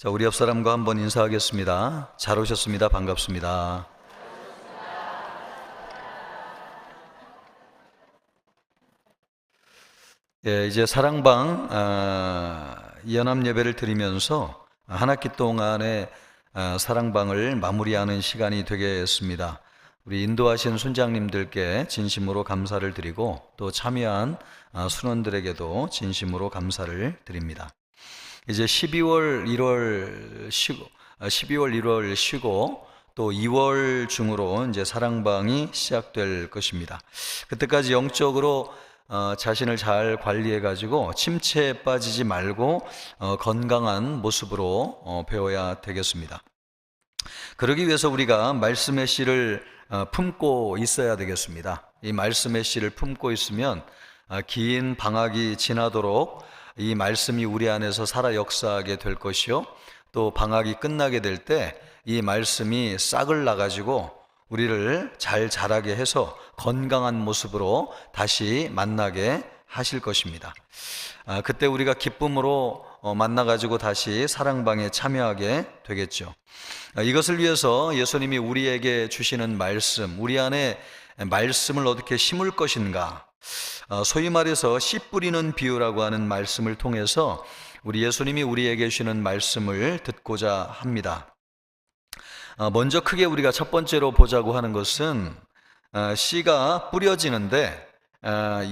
자, 우리 옆 사람과 한번 인사하겠습니다. 잘 오셨습니다. 반갑습니다. 예, 이제 사랑방 연합 예배를 드리면서 한 학기 동안의 사랑방을 마무리하는 시간이 되겠습니다. 우리 인도하신 순장님들께 진심으로 감사를 드리고 또 참여한 순원들에게도 진심으로 감사를 드립니다. 이제 12월 1월 쉬고 또 2월 중으로 이제 사랑방이 시작될 것입니다. 그때까지 영적으로 자신을 잘 관리해 가지고 침체에 빠지지 말고 건강한 모습으로 배워야 되겠습니다. 그러기 위해서 우리가 말씀의 씨를 품고 있어야 되겠습니다. 이 말씀의 씨를 품고 있으면 긴 방학이 지나도록 이 말씀이 우리 안에서 살아 역사하게 될 것이요, 또 방학이 끝나게 될 때 이 말씀이 싹을 나가지고 우리를 잘 자라게 해서 건강한 모습으로 다시 만나게 하실 것입니다. 그때 우리가 기쁨으로 만나가지고 다시 사랑방에 참여하게 되겠죠. 이것을 위해서 예수님이 우리에게 주시는 말씀, 우리 안에 말씀을 어떻게 심을 것인가, 소위 말해서 씨 뿌리는 비유라고 하는 말씀을 통해서 우리 예수님이 우리에게 주시는 말씀을 듣고자 합니다. 먼저 크게 우리가 첫 번째로 보자고 하는 것은 씨가 뿌려지는데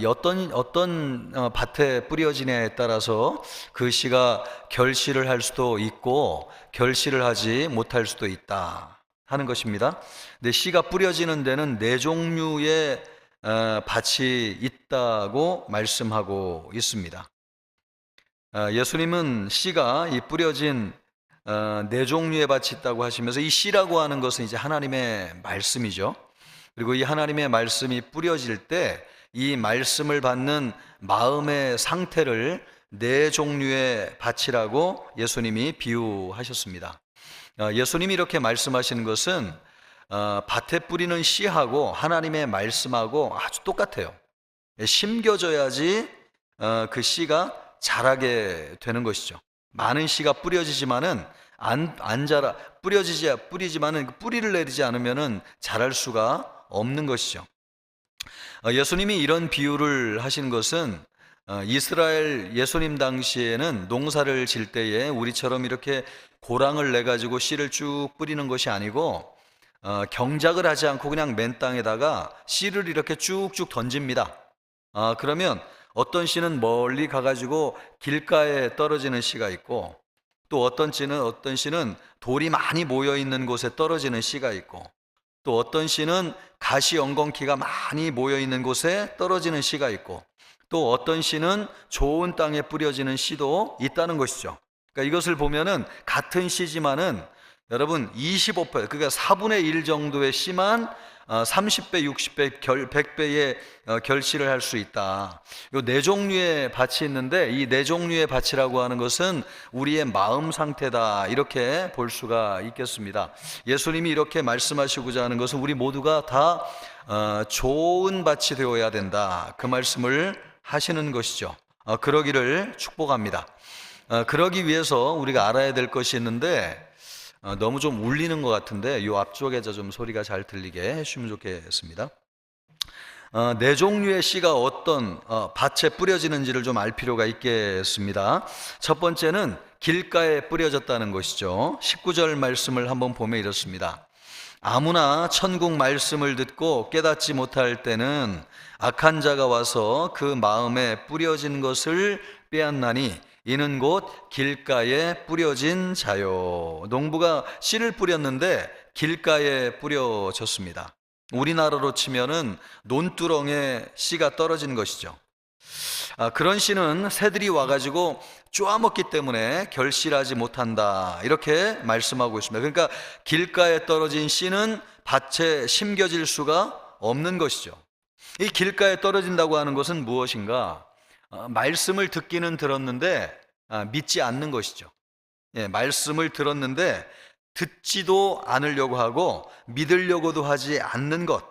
어떤 밭에 뿌려지냐에 따라서 그 씨가 결실을 할 수도 있고 결실을 하지 못할 수도 있다 하는 것입니다. 근데 씨가 뿌려지는 데는 네 종류의 밭이 있다고 말씀하고 있습니다. 예수님은 씨가 이 뿌려진 네 종류의 밭이 있다고 하시면서 이 씨라고 하는 것은 이제 하나님의 말씀이죠. 그리고 이 하나님의 말씀이 뿌려질 때 이 말씀을 받는 마음의 상태를 네 종류의 밭이라고 예수님이 비유하셨습니다. 예수님이 이렇게 말씀하시는 것은 밭에 뿌리는 씨하고 하나님의 말씀하고 아주 똑같아요. 심겨져야지 그 씨가 자라게 되는 것이죠. 많은 씨가 뿌려지지만은 안 자라, 뿌리지만은 그 뿌리를 내리지 않으면은 자랄 수가 없는 것이죠. 예수님이 이런 비유를 하신 것은 이스라엘 예수님 당시에는 농사를 질 때에 우리처럼 이렇게 고랑을 내 가지고 씨를 쭉 뿌리는 것이 아니고 경작을 하지 않고 그냥 맨 땅에다가 씨를 이렇게 쭉쭉 던집니다. 그러면 어떤 씨는 멀리 가가지고 길가에 떨어지는 씨가 있고, 또 어떤 씨는 돌이 많이 모여 있는 곳에 떨어지는 씨가 있고, 또 어떤 씨는 가시 엉겅퀴가 많이 모여 있는 곳에 떨어지는 씨가 있고, 또 어떤 씨는 좋은 땅에 뿌려지는 씨도 있다는 것이죠. 그러니까 이것을 보면은 같은 씨지만은 여러분 25%, 그러니까 4분의 1 정도의 씨만 30배, 60배, 100배의 결실을 할 수 있다. 이 네 종류의 밭이 있는데 이 네 종류의 밭이라고 하는 것은 우리의 마음 상태다, 이렇게 볼 수가 있겠습니다. 예수님이 이렇게 말씀하시고자 하는 것은 우리 모두가 다 좋은 밭이 되어야 된다, 그 말씀을 하시는 것이죠. 그러기를 축복합니다. 그러기 위해서 우리가 알아야 될 것이 있는데 너무 좀 울리는 것 같은데 이 앞쪽에서 좀 소리가 잘 들리게 해주시면 좋겠습니다. 네 종류의 씨가 어떤 밭에 뿌려지는지를 좀 알 필요가 있겠습니다. 첫 번째는 길가에 뿌려졌다는 것이죠. 19절 말씀을 한번 보면 이렇습니다. 아무나 천국 말씀을 듣고 깨닫지 못할 때는 악한 자가 와서 그 마음에 뿌려진 것을 빼앗나니 이는 곧 길가에 뿌려진 자요. 농부가 씨를 뿌렸는데 길가에 뿌려졌습니다. 우리나라로 치면은 논두렁에 씨가 떨어진 것이죠. 그런 씨는 새들이 와가지고 쪼아먹기 때문에 결실하지 못한다, 이렇게 말씀하고 있습니다. 그러니까 길가에 떨어진 씨는 밭에 심겨질 수가 없는 것이죠. 이 길가에 떨어진다고 하는 것은 무엇인가? 말씀을 듣기는 들었는데 믿지 않는 것이죠. 말씀을 들었는데 듣지도 않으려고 하고 믿으려고도 하지 않는 것,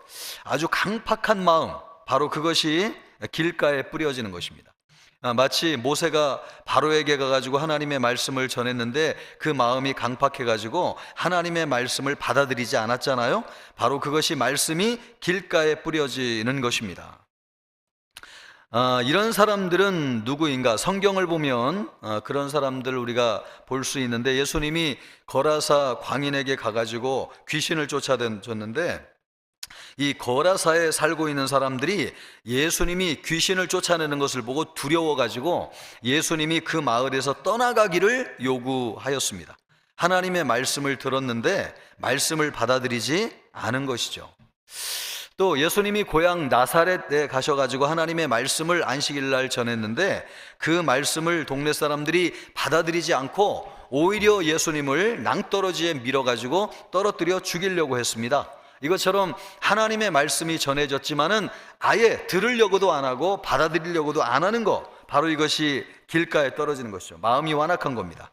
아주 강팍한 마음, 바로 그것이 길가에 뿌려지는 것입니다. 마치 모세가 바로에게 가가지고 하나님의 말씀을 전했는데 그 마음이 강팍해가지고 하나님의 말씀을 받아들이지 않았잖아요. 바로 그것이 말씀이 길가에 뿌려지는 것입니다. 이런 사람들은 누구인가? 성경을 보면 그런 사람들 우리가 볼 수 있는데, 예수님이 거라사 광인에게 가가지고 귀신을 쫓아줬는데, 이 거라사에 살고 있는 사람들이 예수님이 귀신을 쫓아내는 것을 보고 두려워가지고 예수님이 그 마을에서 떠나가기를 요구하였습니다. 하나님의 말씀을 들었는데 말씀을 받아들이지 않은 것이죠. 또 예수님이 고향 나사렛에 가셔가지고 하나님의 말씀을 안식일날 전했는데 그 말씀을 동네 사람들이 받아들이지 않고 오히려 예수님을 낭떠러지에 밀어가지고 떨어뜨려 죽이려고 했습니다. 이것처럼 하나님의 말씀이 전해졌지만은 아예 들으려고도 안 하고 받아들이려고도 안 하는 것, 바로 이것이 길가에 떨어지는 것이죠. 마음이 완악한 겁니다.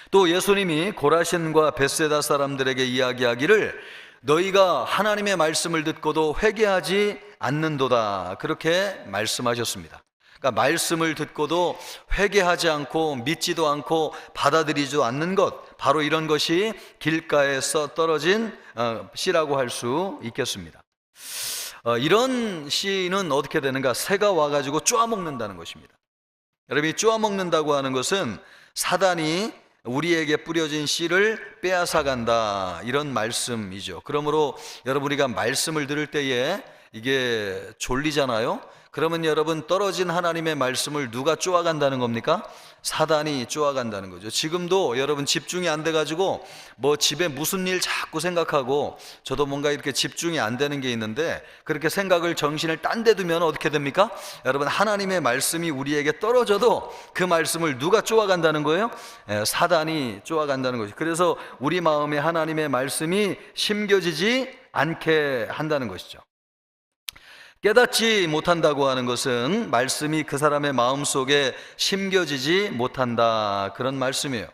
또 예수님이 고라신과 벳세다 사람들에게 이야기하기를 너희가 하나님의 말씀을 듣고도 회개하지 않는도다, 그렇게 말씀하셨습니다. 그러니까 말씀을 듣고도 회개하지 않고 믿지도 않고 받아들이지도 않는 것, 바로 이런 것이 길가에서 떨어진 씨라고 할 수 있겠습니다. 이런 씨는 어떻게 되는가? 새가 와가지고 쪼아먹는다는 것입니다. 여러분이 쪼아먹는다고 하는 것은 사단이 우리에게 뿌려진 씨를 빼앗아간다, 이런 말씀이죠. 그러므로 여러분, 우리가 말씀을 들을 때에 이게 졸리잖아요. 그러면 여러분, 떨어진 하나님의 말씀을 누가 쪼아간다는 겁니까? 사단이 쪼아간다는 거죠. 지금도 여러분 집중이 안 돼가지고 뭐 집에 무슨 일 자꾸 생각하고, 저도 뭔가 이렇게 집중이 안 되는 게 있는데 그렇게 생각을, 정신을 딴 데 두면 어떻게 됩니까? 여러분, 하나님의 말씀이 우리에게 떨어져도 그 말씀을 누가 쪼아간다는 거예요? 사단이 쪼아간다는 거죠. 그래서 우리 마음에 하나님의 말씀이 심겨지지 않게 한다는 것이죠. 깨닫지 못한다고 하는 것은 말씀이 그 사람의 마음속에 심겨지지 못한다, 그런 말씀이에요.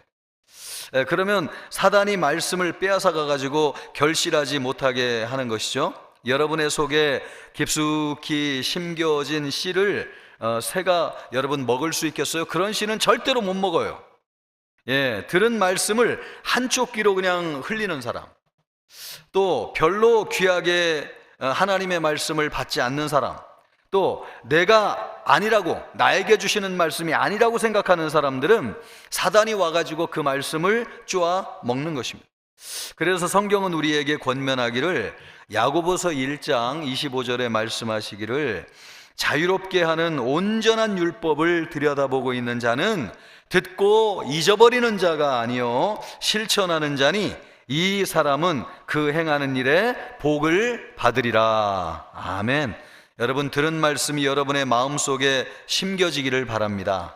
그러면 사단이 말씀을 빼앗아 가가지고 결실하지 못하게 하는 것이죠. 여러분의 속에 깊숙이 심겨진 씨를 새가 여러분 먹을 수 있겠어요? 그런 씨는 절대로 못 먹어요. 들은 말씀을 한쪽 귀로 그냥 흘리는 사람, 또 별로 귀하게 하나님의 말씀을 받지 않는 사람, 또 내가 아니라고, 나에게 주시는 말씀이 아니라고 생각하는 사람들은 사단이 와가지고 그 말씀을 쪼아 먹는 것입니다. 그래서 성경은 우리에게 권면하기를, 야고보서 1장 25절에 말씀하시기를, 자유롭게 하는 온전한 율법을 들여다보고 있는 자는 듣고 잊어버리는 자가 아니요 실천하는 자니 이 사람은 그 행하는 일에 복을 받으리라. 아멘. 여러분, 들은 말씀이 여러분의 마음속에 심겨지기를 바랍니다.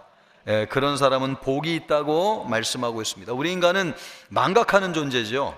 그런 사람은 복이 있다고 말씀하고 있습니다. 우리 인간은 망각하는 존재죠.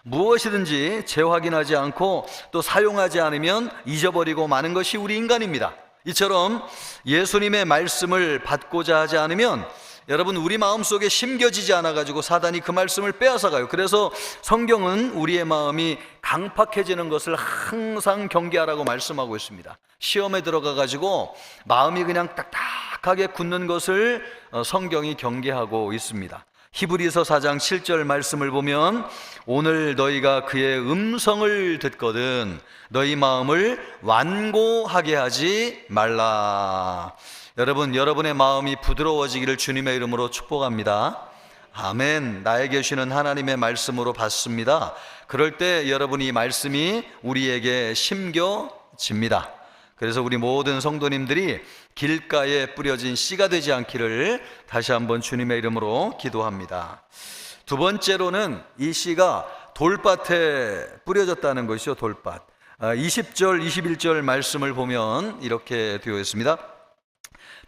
무엇이든지 재확인하지 않고 또 사용하지 않으면 잊어버리고 마는 것이 우리 인간입니다. 이처럼 예수님의 말씀을 받고자 하지 않으면 여러분, 우리 마음속에 심겨지지 않아가지고 사단이 그 말씀을 빼앗아가요. 그래서 성경은 우리의 마음이 강팍해지는 것을 항상 경계하라고 말씀하고 있습니다. 시험에 들어가가지고 마음이 그냥 딱딱하게 굳는 것을 성경이 경계하고 있습니다. 히브리서 4장 7절 말씀을 보면, 오늘 너희가 그의 음성을 듣거든 너희 마음을 완고하게 하지 말라. 여러분, 여러분의 마음이 부드러워지기를 주님의 이름으로 축복합니다. 아멘. 나에게 주시는 하나님의 말씀으로 받습니다. 그럴 때 여러분, 이 말씀이 우리에게 심겨집니다. 그래서 우리 모든 성도님들이 길가에 뿌려진 씨가 되지 않기를 다시 한번 주님의 이름으로 기도합니다. 두 번째로는 이 씨가 돌밭에 뿌려졌다는 것이죠. 돌밭. 20절 21절 말씀을 보면 이렇게 되어 있습니다.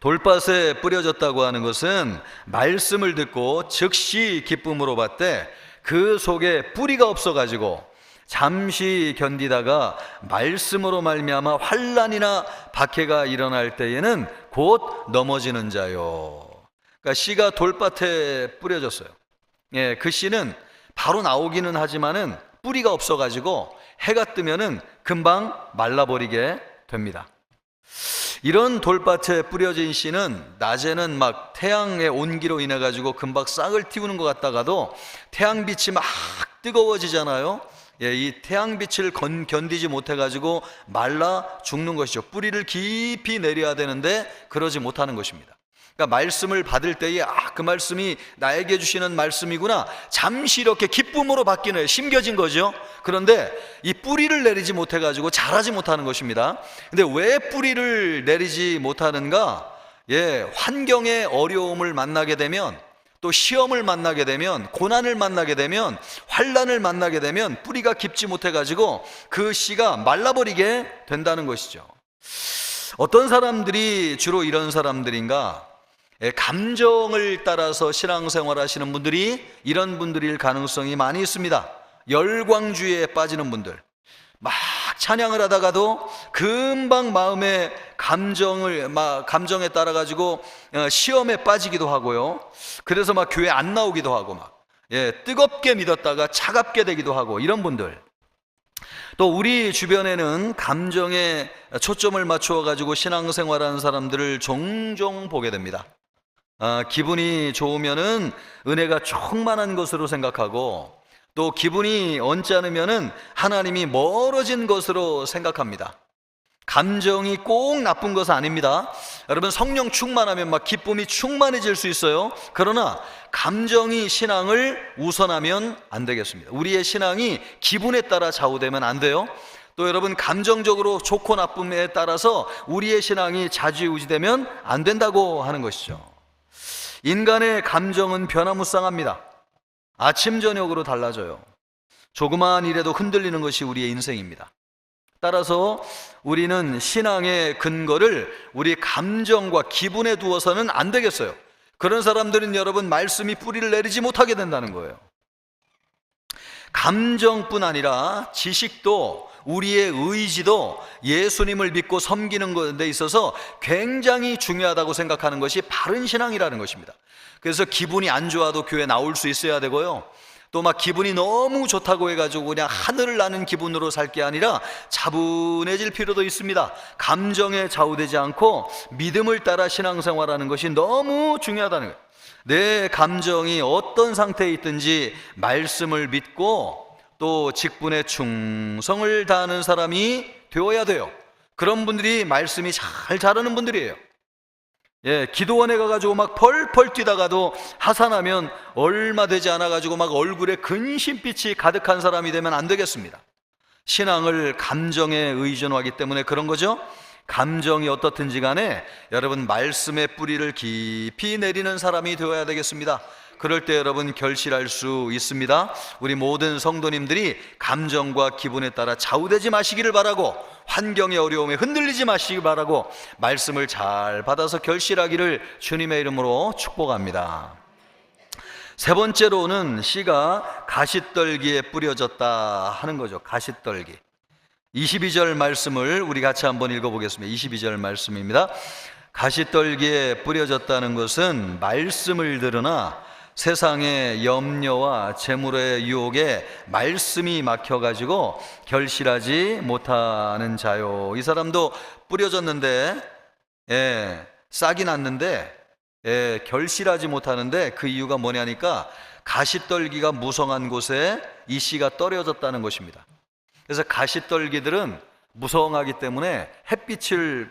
돌밭에 뿌려졌다고 하는 것은 말씀을 듣고 즉시 기쁨으로 받되 그 속에 뿌리가 없어가지고 잠시 견디다가 말씀으로 말미암아 환난이나 박해가 일어날 때에는 곧 넘어지는 자요. 그러니까 씨가 돌밭에 뿌려졌어요. 그 씨는 바로 나오기는 하지만은 뿌리가 없어가지고 해가 뜨면은 금방 말라버리게 됩니다. 이런 돌밭에 뿌려진 씨는 낮에는 막 태양의 온기로 인해 가지고 금방 싹을 틔우는 것 같다가도 태양빛이 막 뜨거워지잖아요. 이 태양빛을 견디지 못해 가지고 말라 죽는 것이죠. 뿌리를 깊이 내려야 되는데 그러지 못하는 것입니다. 그러니까 말씀을 받을 때에 그 말씀이 나에게 주시는 말씀이구나, 잠시 이렇게 기쁨으로 바뀌는, 심겨진 거죠. 그런데 이 뿌리를 내리지 못해 가지고 자라지 못하는 것입니다. 근데 왜 뿌리를 내리지 못하는가? 환경의 어려움을 만나게 되면, 또 시험을 만나게 되면, 고난을 만나게 되면, 환난을 만나게 되면 뿌리가 깊지 못해 가지고 그 씨가 말라버리게 된다는 것이죠. 어떤 사람들이 주로 이런 사람들인가? 감정을 따라서 신앙생활 하시는 분들이 이런 분들일 가능성이 많이 있습니다. 열광주의에 빠지는 분들, 막 찬양을 하다가도 금방 마음의 감정에 따라 가지고 시험에 빠지기도 하고요. 그래서 막 교회 안 나오기도 하고, 막 뜨겁게 믿었다가 차갑게 되기도 하고, 이런 분들. 또 우리 주변에는 감정에 초점을 맞추어 가지고 신앙생활하는 사람들을 종종 보게 됩니다. 기분이 좋으면은 은혜가 충만한 것으로 생각하고, 또 기분이 언짢으면은 하나님이 멀어진 것으로 생각합니다. 감정이 꼭 나쁜 것은 아닙니다. 여러분, 성령 충만하면 막 기쁨이 충만해질 수 있어요. 그러나 감정이 신앙을 우선하면 안 되겠습니다. 우리의 신앙이 기분에 따라 좌우되면 안 돼요. 또 여러분, 감정적으로 좋고 나쁨에 따라서 우리의 신앙이 좌지우지되면 안 된다고 하는 것이죠. 인간의 감정은 변화무쌍합니다. 아침 저녁으로 달라져요. 조그마한 일에도 흔들리는 것이 우리의 인생입니다. 따라서 우리는 신앙의 근거를 우리 감정과 기분에 두어서는 안 되겠어요. 그런 사람들은 여러분, 말씀이 뿌리를 내리지 못하게 된다는 거예요. 감정뿐 아니라 지식도, 우리의 의지도 예수님을 믿고 섬기는 데 있어서 굉장히 중요하다고 생각하는 것이 바른 신앙이라는 것입니다. 그래서 기분이 안 좋아도 교회 나올 수 있어야 되고요. 또 막 기분이 너무 좋다고 해가지고 그냥 하늘을 나는 기분으로 살 게 아니라 차분해질 필요도 있습니다. 감정에 좌우되지 않고 믿음을 따라 신앙생활하는 것이 너무 중요하다는 거예요. 내 감정이 어떤 상태에 있든지 말씀을 믿고 또 직분에 충성을 다하는 사람이 되어야 돼요. 그런 분들이 말씀이 잘 자라는 분들이에요. 기도원에 가가지고 막 펄펄 뛰다가도 하산하면 얼마 되지 않아가지고 막 얼굴에 근심빛이 가득한 사람이 되면 안 되겠습니다. 신앙을 감정에 의존하기 때문에 그런 거죠. 감정이 어떻든지 간에 여러분, 말씀의 뿌리를 깊이 내리는 사람이 되어야 되겠습니다. 그럴 때 여러분, 결실할 수 있습니다. 우리 모든 성도님들이 감정과 기분에 따라 좌우되지 마시기를 바라고, 환경의 어려움에 흔들리지 마시기 바라고, 말씀을 잘 받아서 결실하기를 주님의 이름으로 축복합니다. 세 번째로는 씨가 가시떨기에 뿌려졌다 하는 거죠. 가시떨기. 22절 말씀을 우리 같이 한번 읽어보겠습니다. 22절 말씀입니다. 가시떨기에 뿌려졌다는 것은 말씀을 들으나 세상의 염려와 재물의 유혹에 말씀이 막혀가지고 결실하지 못하는 자요. 이 사람도 뿌려졌는데, 싹이 났는데, 결실하지 못하는데 그 이유가 뭐냐니까 가시떨기가 무성한 곳에 이 씨가 떨어졌다는 것입니다. 그래서 가시떨기들은 무성하기 때문에 햇빛을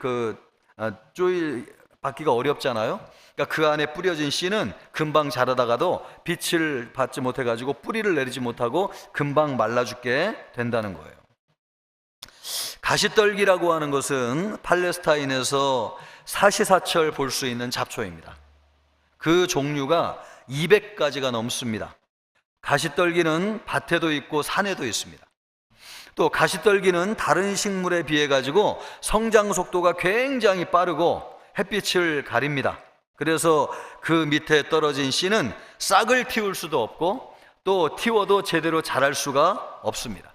받기가 어렵잖아요. 그러니까 그 안에 뿌려진 씨는 금방 자라다가도 빛을 받지 못해가지고 뿌리를 내리지 못하고 금방 말라 죽게 된다는 거예요. 가시떨기라고 하는 것은 팔레스타인에서 사시사철 볼 수 있는 잡초입니다. 그 종류가 200가지가 넘습니다. 가시떨기는 밭에도 있고 산에도 있습니다. 또 가시떨기는 다른 식물에 비해 가지고 성장 속도가 굉장히 빠르고 햇빛을 가립니다. 그래서 그 밑에 떨어진 씨는 싹을 틔울 수도 없고 또 틔워도 제대로 자랄 수가 없습니다.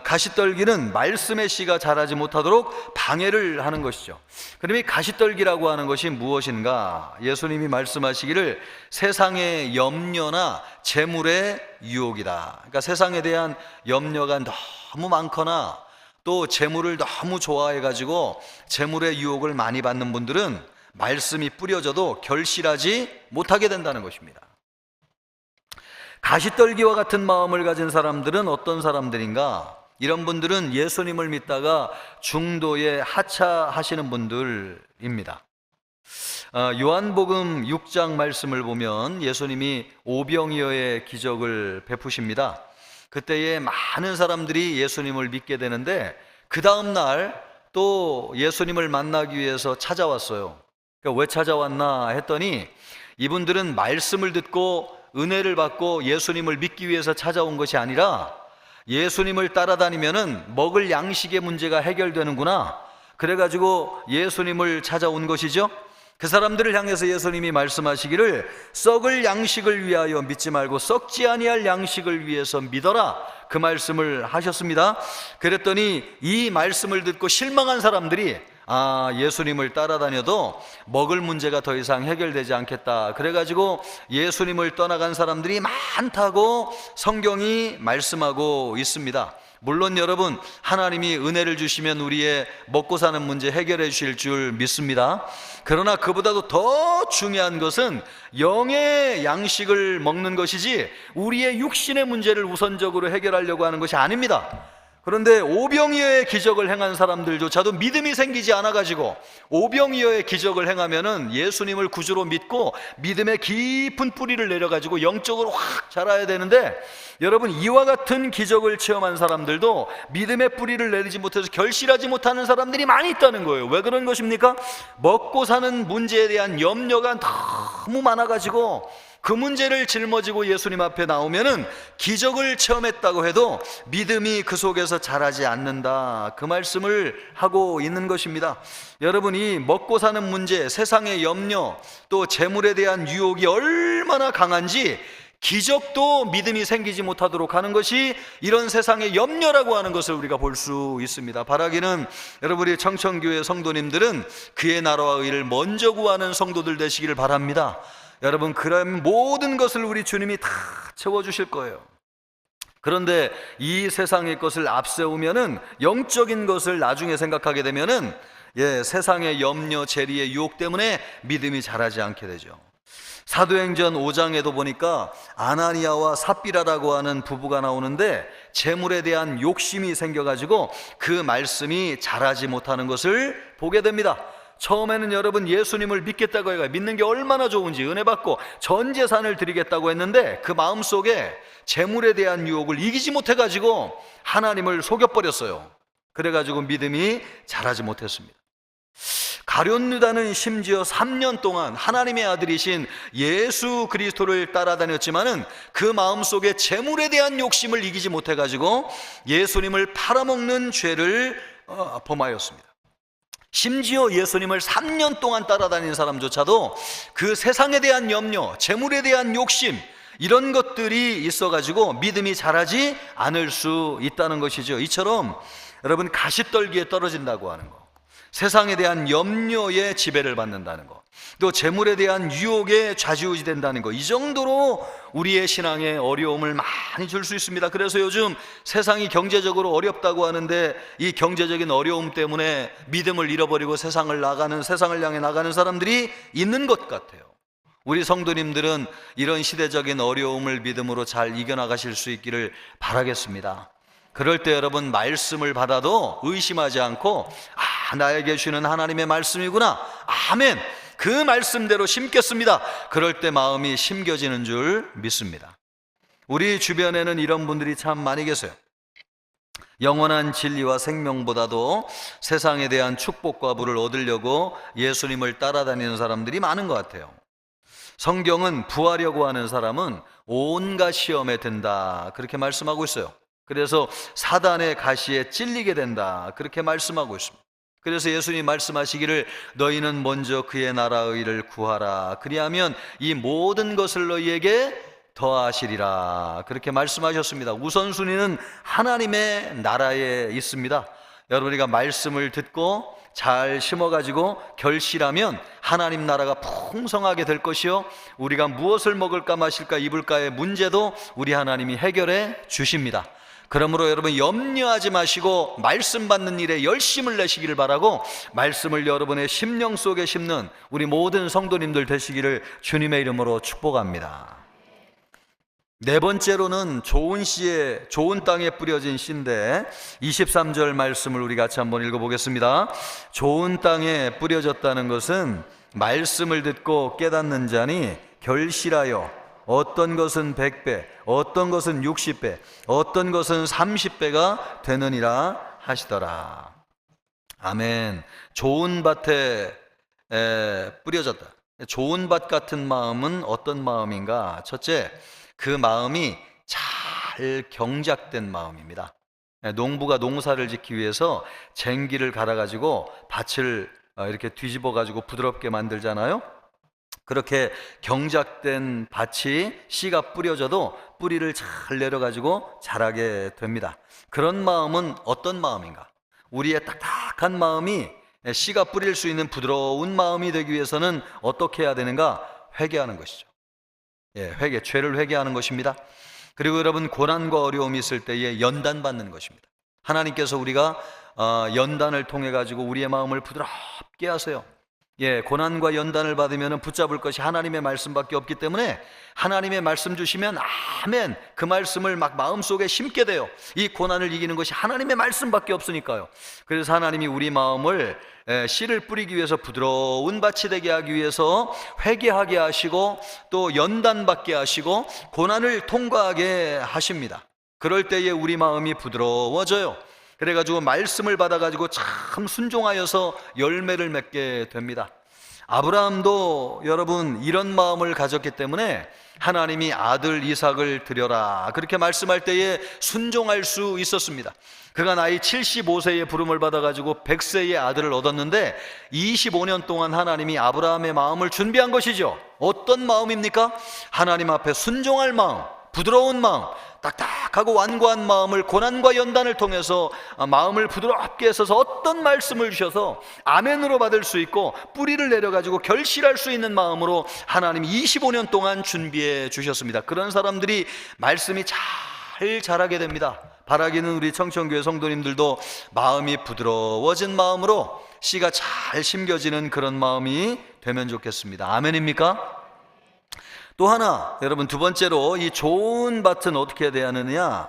가시떨기는 말씀의 씨가 자라지 못하도록 방해를 하는 것이죠. 그럼 이 가시떨기라고 하는 것이 무엇인가? 예수님이 말씀하시기를 세상의 염려나 재물의 유혹이다. 그러니까 세상에 대한 염려가 너무 많거나 또 재물을 너무 좋아해 가지고 재물의 유혹을 많이 받는 분들은 말씀이 뿌려져도 결실하지 못하게 된다는 것입니다. 가시떨기와 같은 마음을 가진 사람들은 어떤 사람들인가? 이런 분들은 예수님을 믿다가 중도에 하차하시는 분들입니다. 요한복음 6장 말씀을 보면 예수님이 오병이어의 기적을 베푸십니다. 그때에 많은 사람들이 예수님을 믿게 되는데 그 다음 날 또 예수님을 만나기 위해서 찾아왔어요. 그러니까 왜 찾아왔나 했더니 이분들은 말씀을 듣고 은혜를 받고 예수님을 믿기 위해서 찾아온 것이 아니라 예수님을 따라다니면은 먹을 양식의 문제가 해결되는구나, 그래가지고 예수님을 찾아온 것이죠. 그 사람들을 향해서 예수님이 말씀하시기를 썩을 양식을 위하여 믿지 말고 썩지 아니할 양식을 위해서 믿어라, 그 말씀을 하셨습니다. 그랬더니 이 말씀을 듣고 실망한 사람들이 예수님을 따라다녀도 먹을 문제가 더 이상 해결되지 않겠다, 그래가지고 예수님을 떠나간 사람들이 많다고 성경이 말씀하고 있습니다. 물론 여러분, 하나님이 은혜를 주시면 우리의 먹고 사는 문제 해결해 주실 줄 믿습니다. 그러나 그보다도 더 중요한 것은 영의 양식을 먹는 것이지 우리의 육신의 문제를 우선적으로 해결하려고 하는 것이 아닙니다. 그런데 오병이어의 기적을 행한 사람들조차도 믿음이 생기지 않아가지고, 오병이어의 기적을 행하면은 예수님을 구주로 믿고 믿음의 깊은 뿌리를 내려가지고 영적으로 확 자라야 되는데, 여러분, 이와 같은 기적을 체험한 사람들도 믿음의 뿌리를 내리지 못해서 결실하지 못하는 사람들이 많이 있다는 거예요. 왜 그런 것입니까? 먹고 사는 문제에 대한 염려가 너무 많아가지고 그 문제를 짊어지고 예수님 앞에 나오면은 기적을 체험했다고 해도 믿음이 그 속에서 자라지 않는다, 그 말씀을 하고 있는 것입니다. 여러분이 먹고 사는 문제, 세상의 염려, 또 재물에 대한 유혹이 얼마나 강한지 기적도 믿음이 생기지 못하도록 하는 것이 이런 세상의 염려라고 하는 것을 우리가 볼 수 있습니다. 바라기는 여러분이 청천교회 성도님들은 그의 나라와 의를 먼저 구하는 성도들 되시기를 바랍니다. 여러분, 그런 모든 것을 우리 주님이 다 채워주실 거예요. 그런데 이 세상의 것을 앞세우면은, 영적인 것을 나중에 생각하게 되면은 세상의 염려, 재리의 유혹 때문에 믿음이 자라지 않게 되죠. 사도행전 5장에도 보니까 아나니아와 삽비라라고 하는 부부가 나오는데 재물에 대한 욕심이 생겨가지고 그 말씀이 자라지 못하는 것을 보게 됩니다. 처음에는 여러분, 예수님을 믿겠다고 해가 믿는 게 얼마나 좋은지 은혜 받고 전 재산을 드리겠다고 했는데 그 마음속에 재물에 대한 유혹을 이기지 못해가지고 하나님을 속여버렸어요. 그래가지고 믿음이 자라지 못했습니다. 가룟 유다는 심지어 3년 동안 하나님의 아들이신 예수 그리스도를 따라다녔지만은 그 마음속에 재물에 대한 욕심을 이기지 못해가지고 예수님을 팔아먹는 죄를 범하였습니다. 심지어 예수님을 3년 동안 따라다닌 사람조차도 그 세상에 대한 염려, 재물에 대한 욕심, 이런 것들이 있어가지고 믿음이 자라지 않을 수 있다는 것이죠. 이처럼 여러분, 가시떨기에 떨어진다고 하는 거, 세상에 대한 염려에 지배를 받는다는 거, 또 재물에 대한 유혹에 좌지우지 된다는 거, 이 정도로 우리의 신앙에 어려움을 많이 줄 수 있습니다. 그래서 요즘 세상이 경제적으로 어렵다고 하는데 이 경제적인 어려움 때문에 믿음을 잃어버리고 세상을 향해 나가는 사람들이 있는 것 같아요. 우리 성도님들은 이런 시대적인 어려움을 믿음으로 잘 이겨나가실 수 있기를 바라겠습니다. 그럴 때 여러분, 말씀을 받아도 의심하지 않고 나에게 주는 하나님의 말씀이구나, 아멘, 그 말씀대로 심겠습니다. 그럴 때 마음이 심겨지는 줄 믿습니다. 우리 주변에는 이런 분들이 참 많이 계세요. 영원한 진리와 생명보다도 세상에 대한 축복과 부를 얻으려고 예수님을 따라다니는 사람들이 많은 것 같아요. 성경은 부하려고 하는 사람은 온갖 시험에 든다, 그렇게 말씀하고 있어요. 그래서 사단의 가시에 찔리게 된다, 그렇게 말씀하고 있습니다. 그래서 예수님 말씀하시기를 너희는 먼저 그의 나라의 의를 구하라, 그리하면 이 모든 것을 너희에게 더하시리라, 그렇게 말씀하셨습니다. 우선순위는 하나님의 나라에 있습니다. 여러분, 우리가 말씀을 듣고 잘 심어가지고 결실하면 하나님 나라가 풍성하게 될 것이요, 우리가 무엇을 먹을까 마실까 입을까의 문제도 우리 하나님이 해결해 주십니다. 그러므로 여러분 염려하지 마시고 말씀 받는 일에 열심을 내시기를 바라고, 말씀을 여러분의 심령 속에 심는 우리 모든 성도님들 되시기를 주님의 이름으로 축복합니다. 네 번째로는 좋은 씨에, 좋은 땅에 뿌려진 씨인데 23절 말씀을 우리 같이 한번 읽어보겠습니다. 좋은 땅에 뿌려졌다는 것은 말씀을 듣고 깨닫는 자니 결실하여 어떤 것은 100배, 어떤 것은 60배, 어떤 것은 30배가 되느니라 하시더라. 아멘. 좋은 밭에 뿌려졌다. 좋은 밭 같은 마음은 어떤 마음인가? 첫째, 그 마음이 잘 경작된 마음입니다. 농부가 농사를 짓기 위해서 쟁기를 갈아가지고 밭을 이렇게 뒤집어가지고 부드럽게 만들잖아요. 그렇게 경작된 밭이 씨가 뿌려져도 뿌리를 잘 내려가지고 자라게 됩니다. 그런 마음은 어떤 마음인가? 우리의 딱딱한 마음이 씨가 뿌릴 수 있는 부드러운 마음이 되기 위해서는 어떻게 해야 되는가? 회개하는 것이죠. 회개, 죄를 회개하는 것입니다. 그리고 여러분, 고난과 어려움이 있을 때에 연단 받는 것입니다. 하나님께서 우리가 연단을 통해 가지고 우리의 마음을 부드럽게 하세요. 고난과 연단을 받으면 붙잡을 것이 하나님의 말씀밖에 없기 때문에 하나님의 말씀 주시면 아멘, 그 말씀을 막 마음속에 심게 돼요. 이 고난을 이기는 것이 하나님의 말씀밖에 없으니까요. 그래서 하나님이 우리 마음을 씨를 뿌리기 위해서 부드러운 밭이 되게 하기 위해서 회개하게 하시고 또 연단받게 하시고 고난을 통과하게 하십니다. 그럴 때에 우리 마음이 부드러워져요. 그래가지고 말씀을 받아가지고 참 순종하여서 열매를 맺게 됩니다. 아브라함도 여러분 이런 마음을 가졌기 때문에 하나님이 아들 이삭을 드려라 그렇게 말씀할 때에 순종할 수 있었습니다. 그가 나이 75세의 부름을 받아가지고 100세의 아들을 얻었는데 25년 동안 하나님이 아브라함의 마음을 준비한 것이죠. 어떤 마음입니까? 하나님 앞에 순종할 마음, 부드러운 마음, 딱딱하고 완고한 마음을 고난과 연단을 통해서 마음을 부드럽게 해서 어떤 말씀을 주셔서 아멘으로 받을 수 있고 뿌리를 내려가지고 결실할 수 있는 마음으로 하나님이 25년 동안 준비해 주셨습니다. 그런 사람들이 말씀이 잘 자라게 됩니다. 바라기는 우리 청천교회 성도님들도 마음이 부드러워진 마음으로 씨가 잘 심겨지는 그런 마음이 되면 좋겠습니다. 아멘입니까? 또 하나, 여러분 두 번째로 이 좋은 밭은 어떻게 돼야 하느냐?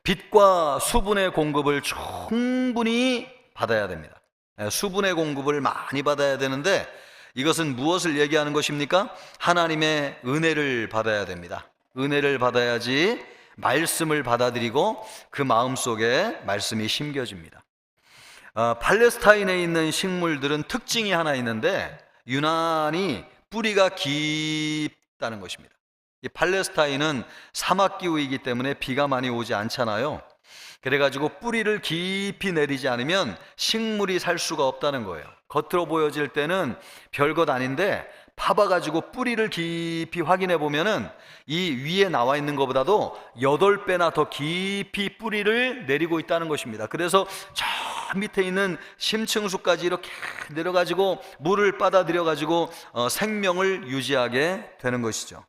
빛과 수분의 공급을 충분히 받아야 됩니다. 수분의 공급을 많이 받아야 되는데 이것은 무엇을 얘기하는 것입니까? 하나님의 은혜를 받아야 됩니다. 은혜를 받아야지 말씀을 받아들이고 그 마음속에 말씀이 심겨집니다. 팔레스타인에 있는 식물들은 특징이 하나 있는데 유난히 뿌리가 깊다는 것입니다. 이 팔레스타인은 사막기후이기 때문에 비가 많이 오지 않잖아요. 그래가지고 뿌리를 깊이 내리지 않으면 식물이 살 수가 없다는 거예요. 겉으로 보여질 때는 별것 아닌데 파봐가지고 뿌리를 깊이 확인해 보면은 이 위에 나와 있는 것보다도 8배나 더 깊이 뿌리를 내리고 있다는 것입니다. 그래서 저 밑에 있는 심층수까지 이렇게 내려가지고 물을 빨아들여가지고 생명을 유지하게 되는 것이죠.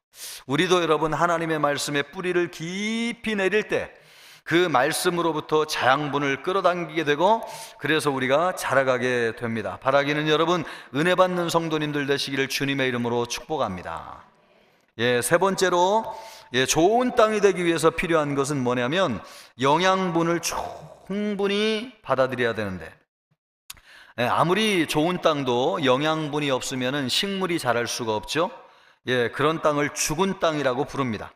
우리도 여러분 하나님의 말씀에 뿌리를 깊이 내릴 때 그 말씀으로부터 자양분을 끌어당기게 되고 그래서 우리가 자라가게 됩니다. 바라기는 여러분 은혜 받는 성도님들 되시기를 주님의 이름으로 축복합니다. 세 번째로 좋은 땅이 되기 위해서 필요한 것은 뭐냐면 영양분을 충분히 받아들여야 되는데 아무리 좋은 땅도 영양분이 없으면 식물이 자랄 수가 없죠. 그런 땅을 죽은 땅이라고 부릅니다.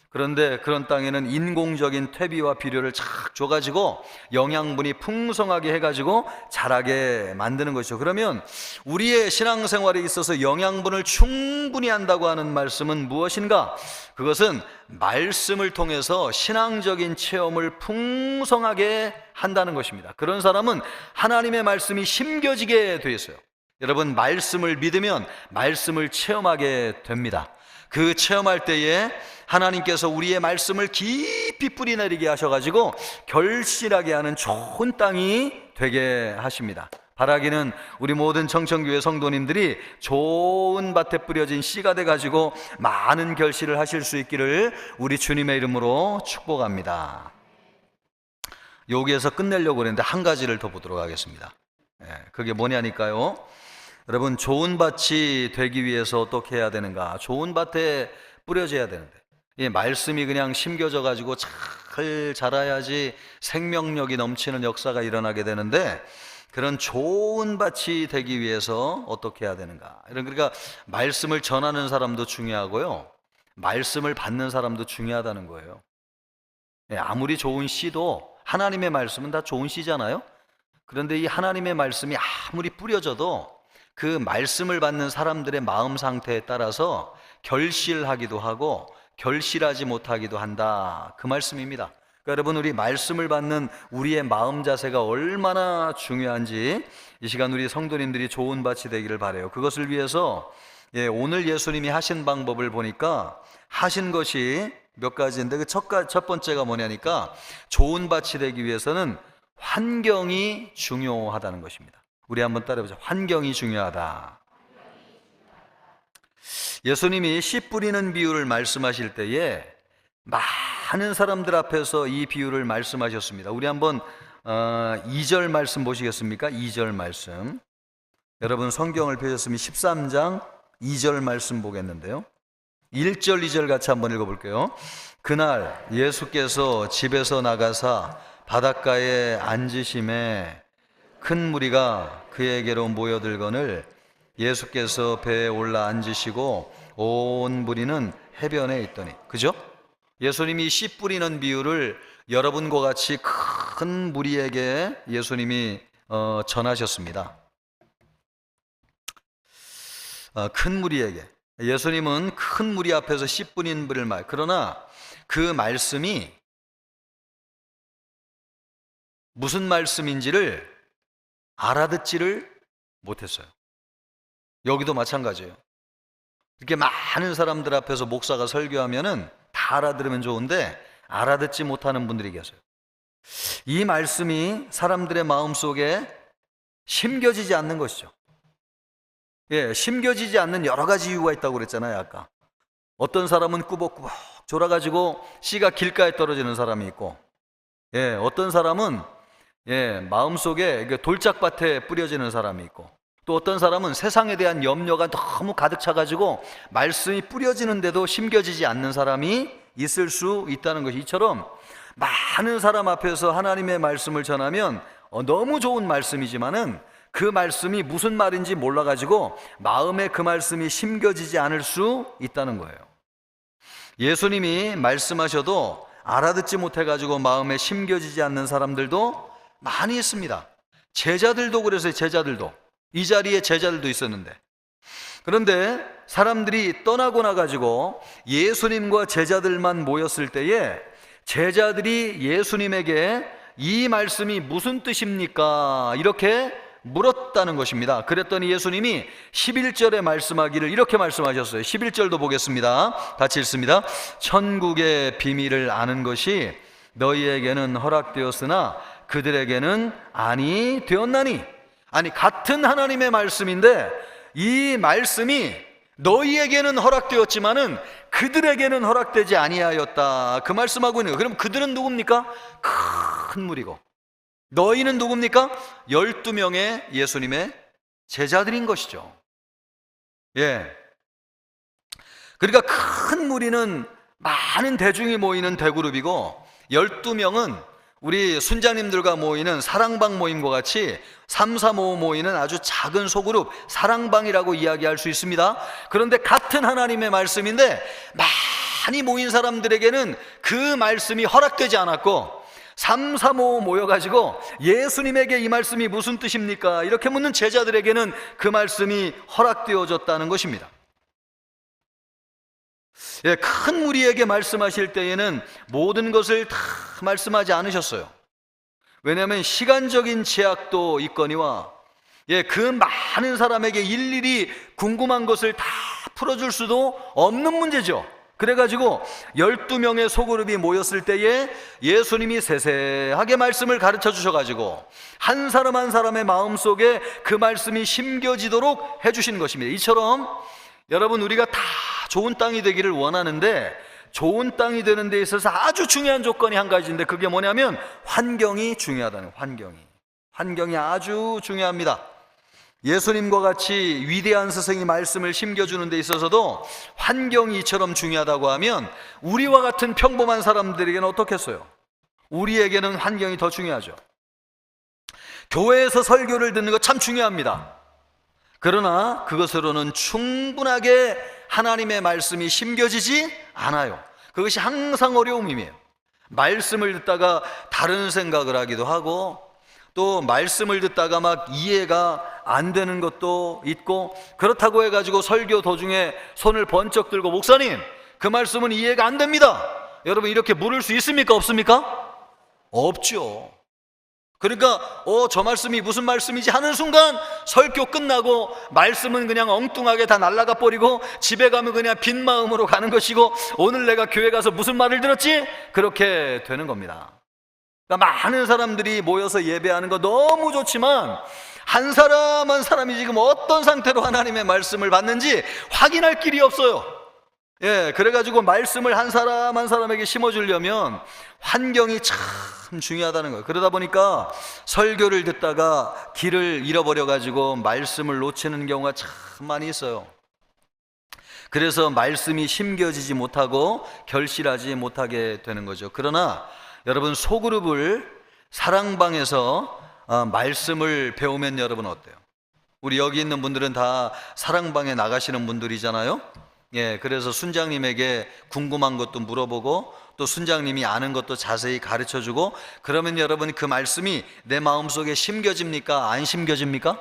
그런데 그런 땅에는 인공적인 퇴비와 비료를 착 줘가지고 영양분이 풍성하게 해가지고 자라게 만드는 것이죠. 그러면 우리의 신앙생활에 있어서 영양분을 충분히 한다고 하는 말씀은 무엇인가? 그것은 말씀을 통해서 신앙적인 체험을 풍성하게 한다는 것입니다. 그런 사람은 하나님의 말씀이 심겨지게 되어 있어요. 여러분 말씀을 믿으면 말씀을 체험하게 됩니다. 그 체험할 때에 하나님께서 우리의 말씀을 깊이 뿌리내리게 하셔가지고 결실하게 하는 좋은 땅이 되게 하십니다. 바라기는 우리 모든 청천교회 성도님들이 좋은 밭에 뿌려진 씨가 돼가지고 많은 결실을 하실 수 있기를 우리 주님의 이름으로 축복합니다. 여기에서 끝내려고 그랬는데 한 가지를 더 보도록 하겠습니다. 그게 뭐냐니까요. 여러분, 좋은 밭이 되기 위해서 어떻게 해야 되는가? 좋은 밭에 뿌려져야 되는데, 이 말씀이 그냥 심겨져 가지고 잘 자라야지 생명력이 넘치는 역사가 일어나게 되는데, 그런 좋은 밭이 되기 위해서 어떻게 해야 되는가? 그러니까 말씀을 전하는 사람도 중요하고요, 말씀을 받는 사람도 중요하다는 거예요. 아무리 좋은 씨도, 하나님의 말씀은 다 좋은 씨잖아요. 그런데 이 하나님의 말씀이 아무리 뿌려져도 그 말씀을 받는 사람들의 마음 상태에 따라서 결실하기도 하고 결실하지 못하기도 한다, 그 말씀입니다. 그러니까 여러분, 우리 말씀을 받는 우리의 마음 자세가 얼마나 중요한지 이 시간 우리 성도님들이 좋은 밭이 되기를 바라요. 그것을 위해서 오늘 예수님이 하신 방법을 보니까 하신 것이 몇 가지인데, 그 첫 번째가 뭐냐니까, 좋은 밭이 되기 위해서는 환경이 중요하다는 것입니다. 우리 한번 따라해보자. 환경이 중요하다. 예수님이 씨 뿌리는 비유를 말씀하실 때에 많은 사람들 앞에서 이 비유를 말씀하셨습니다. 우리 한번 2절 말씀 보시겠습니까? 2절 말씀. 여러분 성경을 펴셨으면 13장 2절 말씀 보겠는데요, 1절 2절 같이 한번 읽어볼게요. 그날 예수께서 집에서 나가사 바닷가에 앉으심에 큰 무리가 그에게로 모여들거늘 예수께서 배에 올라 앉으시고 온 무리는 해변에 있더니. 그죠? 예수님이 씨 뿌리는 비유를 여러분과 같이 큰 무리에게 예수님이 전하셨습니다. 큰 무리에게. 예수님은 큰 무리 앞에서 씨 뿌린 불을 말. 그러나 그 말씀이 무슨 말씀인지를 알아듣지를 못했어요. 여기도 마찬가지예요. 이렇게 많은 사람들 앞에서 목사가 설교하면은 다 알아들으면 좋은데 알아듣지 못하는 분들이 계세요. 이 말씀이 사람들의 마음속에 심겨지지 않는 것이죠. 심겨지지 않는 여러 가지 이유가 있다고 그랬잖아요, 아까. 어떤 사람은 꾸벅꾸벅 졸아가지고 씨가 길가에 떨어지는 사람이 있고, 어떤 사람은 마음속에 돌짝밭에 뿌려지는 사람이 있고, 또 어떤 사람은 세상에 대한 염려가 너무 가득 차가지고 말씀이 뿌려지는데도 심겨지지 않는 사람이 있을 수 있다는 것이, 이처럼 많은 사람 앞에서 하나님의 말씀을 전하면 너무 좋은 말씀이지만은 그 말씀이 무슨 말인지 몰라가지고 마음에 그 말씀이 심겨지지 않을 수 있다는 거예요. 예수님이 말씀하셔도 알아듣지 못해가지고 마음에 심겨지지 않는 사람들도 많이 있습니다. 제자들도 그래서요. 제자들도, 이 자리에 제자들도 있었는데, 그런데 사람들이 떠나고 나가지고 예수님과 제자들만 모였을 때에 제자들이 예수님에게 이 말씀이 무슨 뜻입니까? 이렇게 물었다는 것입니다. 그랬더니 예수님이 11절에 말씀하기를 이렇게 말씀하셨어요. 11절도 보겠습니다. 같이 읽습니다. 천국의 비밀을 아는 것이 너희에게는 허락되었으나 그들에게는 아니 되었나니. 아니, 같은 하나님의 말씀인데 이 말씀이 너희에게는 허락되었지만은 그들에게는 허락되지 아니하였다, 그 말씀하고 있는 거예요. 그럼 그들은 누굽니까? 큰 무리고, 너희는 누굽니까? 12명의 예수님의 제자들인 것이죠. 그러니까 큰 무리는 많은 대중이 모이는 대그룹이고, 12명은 우리 순자님들과 모이는 사랑방 모임과 같이 3, 4, 5 모이는 아주 작은 소그룹, 사랑방이라고 이야기할 수 있습니다. 그런데 같은 하나님의 말씀인데 많이 모인 사람들에게는 그 말씀이 허락되지 않았고, 3, 3, 5 모여가지고 예수님에게 이 말씀이 무슨 뜻입니까? 이렇게 묻는 제자들에게는 그 말씀이 허락되어졌다는 것입니다. 큰 무리에게 말씀하실 때에는 모든 것을 다 말씀하지 않으셨어요. 왜냐하면 시간적인 제약도 있거니와 그 많은 사람에게 일일이 궁금한 것을 다 풀어줄 수도 없는 문제죠. 그래가지고 12명의 소그룹이 모였을 때에 예수님이 세세하게 말씀을 가르쳐 주셔가지고 한 사람 한 사람의 마음속에 그 말씀이 심겨지도록 해주시는 것입니다. 이처럼 여러분, 우리가 다 좋은 땅이 되기를 원하는데 좋은 땅이 되는 데 있어서 아주 중요한 조건이 한 가지인데, 그게 뭐냐면 환경이 중요하다는 거예요. 환경이 아주 중요합니다. 예수님과 같이 위대한 스승이 말씀을 심겨주는 데 있어서도 환경이 이처럼 중요하다고 하면 우리와 같은 평범한 사람들에게는 어떻겠어요? 우리에게는 환경이 더 중요하죠. 교회에서 설교를 듣는 거 참 중요합니다. 그러나 그것으로는 충분하게 하나님의 말씀이 심겨지지 않아요. 그것이 항상 어려움이에요. 말씀을 듣다가 다른 생각을 하기도 하고, 또 말씀을 듣다가 막 이해가 안 되는 것도 있고, 그렇다고 해가지고 설교 도중에 손을 번쩍 들고 목사님, 그 말씀은 이해가 안 됩니다, 여러분 이렇게 물을 수 있습니까? 없습니까? 없죠. 그러니까 저 말씀이 무슨 말씀이지 하는 순간 설교 끝나고 말씀은 그냥 엉뚱하게 다 날아가 버리고 집에 가면 그냥 빈 마음으로 가는 것이고, 오늘 내가 교회 가서 무슨 말을 들었지? 그렇게 되는 겁니다. 그러니까 많은 사람들이 모여서 예배하는 거 너무 좋지만 한 사람 한 사람이 지금 어떤 상태로 하나님의 말씀을 받는지 확인할 길이 없어요. 그래가지고 말씀을 한 사람 한 사람에게 심어주려면 환경이 참 중요하다는 거예요. 그러다 보니까 설교를 듣다가 길을 잃어버려가지고 말씀을 놓치는 경우가 참 많이 있어요. 그래서 말씀이 심겨지지 못하고 결실하지 못하게 되는 거죠. 그러나 여러분, 소그룹을 사랑방에서 말씀을 배우면 여러분 어때요? 우리 여기 있는 분들은 다 사랑방에 나가시는 분들이잖아요. 그래서 순장님에게 궁금한 것도 물어보고 또 순장님이 아는 것도 자세히 가르쳐주고, 그러면 여러분 그 말씀이 내 마음속에 심겨집니까? 안 심겨집니까?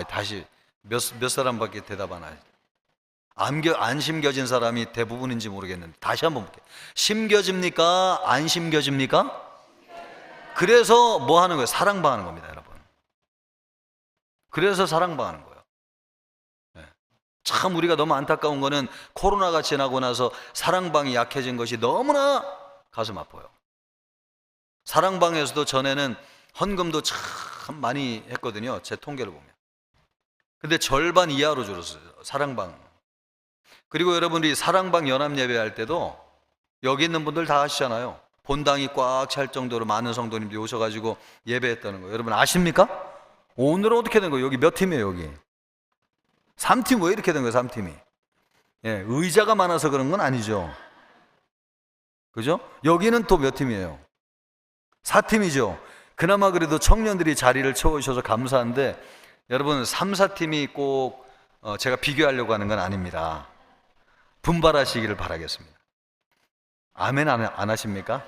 다시 몇 사람밖에 대답 안 하죠. 안 심겨진 사람이 대부분인지 모르겠는데 다시 한번 볼게요. 심겨집니까? 안 심겨집니까? 그래서 뭐 하는 거예요? 사랑방 하는 겁니다, 여러분. 그래서 사랑방 하는 거예요. 참 우리가 너무 안타까운 거는 코로나가 지나고 나서 사랑방이 약해진 것이 너무나 가슴 아파요. 사랑방에서도 전에는 헌금도 참 많이 했거든요, 제 통계를 보면. 근데 절반 이하로 줄었어요, 사랑방. 그리고 여러분들이 사랑방 연합 예배할 때도 여기 있는 분들 다 아시잖아요. 본당이 꽉 찰 정도로 많은 성도님들이 오셔가지고 예배했다는 거예요. 여러분 아십니까? 오늘은 어떻게 된 거예요? 여기 몇 팀이에요? 여기 3팀. 왜 이렇게 된 거예요? 3팀이 의자가 많아서 그런 건 아니죠, 그죠? 여기는 또 몇 팀이에요? 4팀이죠. 그나마 그래도 청년들이 자리를 채워주셔서 감사한데, 여러분 3, 4팀이 꼭 제가 비교하려고 하는 건 아닙니다. 분발하시기를 바라겠습니다. 아멘 안 하십니까?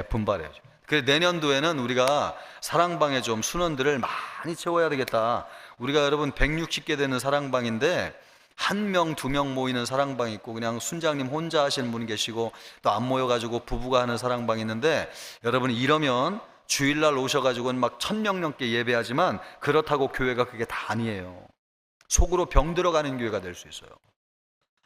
분발해야죠. 그래서 내년도에는 우리가 사랑방에 좀 순원들을 많이 채워야 되겠다. 우리가 여러분 160개 되는 사랑방인데 1명, 2명 모이는 사랑방이 있고, 그냥 순장님 혼자 하시는 분 계시고, 또 안 모여가지고 부부가 하는 사랑방이 있는데, 여러분 이러면 주일날 오셔가지고는 막 1000명 넘게 예배하지만 그렇다고 교회가 그게 다 아니에요. 속으로 병 들어가는 교회가 될 수 있어요.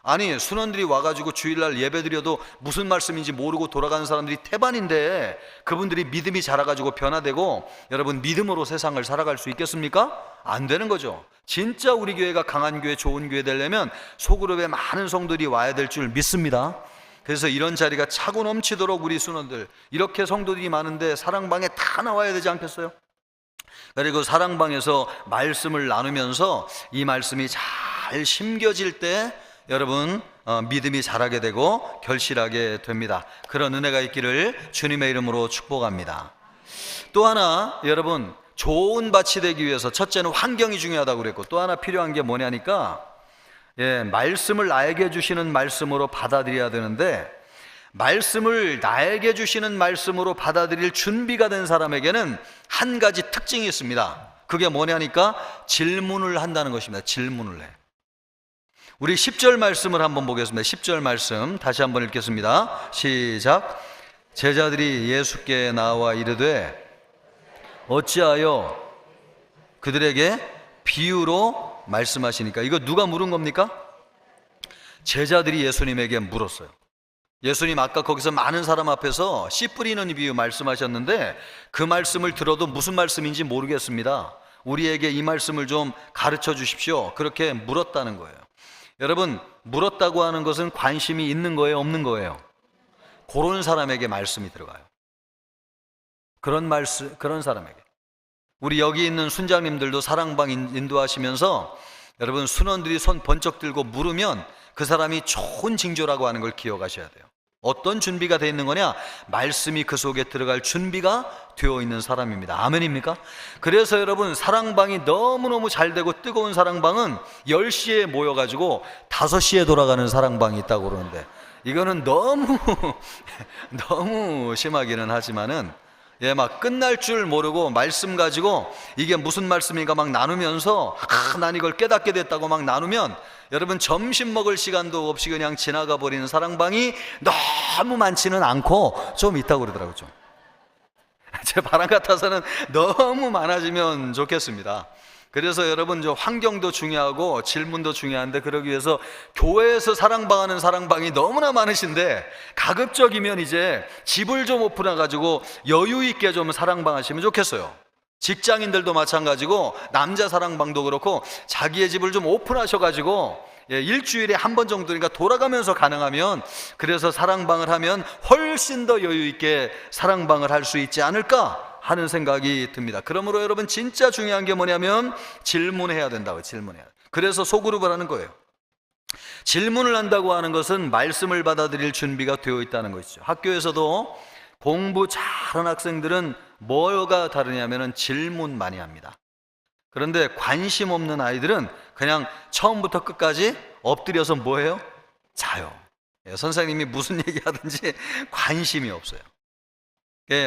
아니, 순원들이 와가지고 주일날 예배드려도 무슨 말씀인지 모르고 돌아가는 사람들이 태반인데 그분들이 믿음이 자라가지고 변화되고 여러분 믿음으로 세상을 살아갈 수 있겠습니까? 안 되는 거죠. 진짜 우리 교회가 강한 교회, 좋은 교회 되려면 소그룹에 많은 성도들이 와야 될 줄 믿습니다. 그래서 이런 자리가 차고 넘치도록 우리 순원들, 이렇게 성도들이 많은데 사랑방에 다 나와야 되지 않겠어요? 그리고 사랑방에서 말씀을 나누면서 이 말씀이 잘 심겨질 때 여러분 믿음이 자라게 되고 결실하게 됩니다. 그런 은혜가 있기를 주님의 이름으로 축복합니다. 또 하나, 여러분 좋은 밭이 되기 위해서 첫째는 환경이 중요하다고 그랬고, 또 하나 필요한 게 뭐냐니까 말씀을 나에게 주시는 말씀으로 받아들여야 되는데, 말씀을 나에게 주시는 말씀으로 받아들일 준비가 된 사람에게는 한 가지 특징이 있습니다. 그게 뭐냐니까 질문을 한다는 것입니다. 질문을 해. 우리 10절 말씀을 한번 보겠습니다. 10절 말씀 다시 한번 읽겠습니다. 시작. 제자들이 예수께 나와 이르되 어찌하여 그들에게 비유로 말씀하시니까. 이거 누가 물은 겁니까? 제자들이 예수님에게 물었어요. 예수님 아까 거기서 많은 사람 앞에서 씨 뿌리는 비유 말씀하셨는데 그 말씀을 들어도 무슨 말씀인지 모르겠습니다. 우리에게 이 말씀을 좀 가르쳐 주십시오. 그렇게 물었다는 거예요. 여러분, 물었다고 하는 것은 관심이 있는 거예요, 없는 거예요? 그런 사람에게 말씀이 들어가요. 그런 사람에게. 우리 여기 있는 순장님들도 사랑방 인도하시면서 여러분 순원들이 손 번쩍 들고 물으면 그 사람이 좋은 징조라고 하는 걸 기억하셔야 돼요. 어떤 준비가 되어 있는 거냐? 말씀이 그 속에 들어갈 준비가 되어 있는 사람입니다. 아멘입니까? 그래서 여러분 사랑방이 너무너무 잘 되고 뜨거운 사랑방은 10시에 모여가지고 5시에 돌아가는 사랑방이 있다고 그러는데 이거는 너무 심하기는 하지만은 막 끝날 줄 모르고 말씀 가지고 이게 무슨 말씀인가 막 나누면서 난 이걸 깨닫게 됐다고 막 나누면 여러분 점심 먹을 시간도 없이 그냥 지나가 버리는 사랑방이 너무 많지는 않고 좀 있다고 그러더라고요. 좀. 제 바람 같아서는 너무 많아지면 좋겠습니다. 그래서 여러분 저 환경도 중요하고 질문도 중요한데 그러기 위해서 교회에서 사랑방하는 사랑방이 너무나 많으신데 가급적이면 이제 집을 좀 오픈해 가지고 여유 있게 좀 사랑방하시면 좋겠어요. 직장인들도 마찬가지고 남자 사랑방도 그렇고 자기의 집을 좀 오픈하셔 가지고 일주일에 한 번 정도니까 돌아가면서 가능하면 그래서 사랑방을 하면 훨씬 더 여유 있게 사랑방을 할 수 있지 않을까 하는 생각이 듭니다. 그러므로 여러분 진짜 중요한 게 뭐냐면 질문해야 된다고요. 질문해야. 그래서 소그룹을 하는 거예요. 질문을 한다고 하는 것은 말씀을 받아들일 준비가 되어 있다는 것이죠. 학교에서도 공부 잘하는 학생들은 뭐가 다르냐면 질문 많이 합니다. 그런데 관심 없는 아이들은 그냥 처음부터 끝까지 엎드려서 뭐해요? 자요. 선생님이 무슨 얘기하든지 관심이 없어요.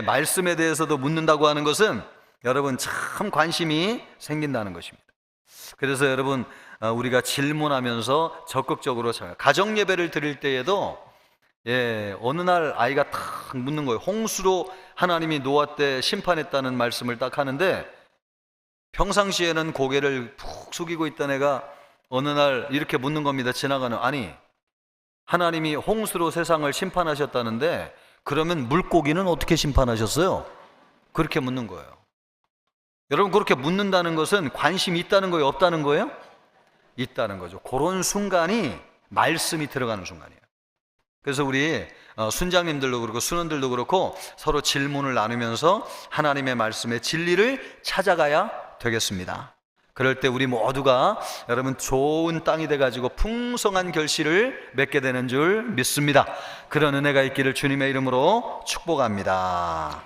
말씀에 대해서도 묻는다고 하는 것은 여러분 참 관심이 생긴다는 것입니다. 그래서 여러분 우리가 질문하면서 적극적으로 가정 예배를 드릴 때에도 어느 날 아이가 탁 묻는 거예요. 홍수로 하나님이 노아 때 심판했다는 말씀을 딱 하는데 평상시에는 고개를 푹 숙이고 있던 애가 어느 날 이렇게 묻는 겁니다. 지나가는 아니 하나님이 홍수로 세상을 심판하셨다는데 그러면 물고기는 어떻게 심판하셨어요? 그렇게 묻는 거예요. 여러분 그렇게 묻는다는 것은 관심이 있다는 거예요? 없다는 거예요? 있다는 거죠. 그런 순간이 말씀이 들어가는 순간이에요. 그래서 우리 순장님들도 그렇고 순원들도 그렇고 서로 질문을 나누면서 하나님의 말씀의 진리를 찾아가야 되겠습니다. 그럴 때 우리 모두가 여러분 좋은 땅이 돼가지고 풍성한 결실을 맺게 되는 줄 믿습니다. 그런 은혜가 있기를 주님의 이름으로 축복합니다.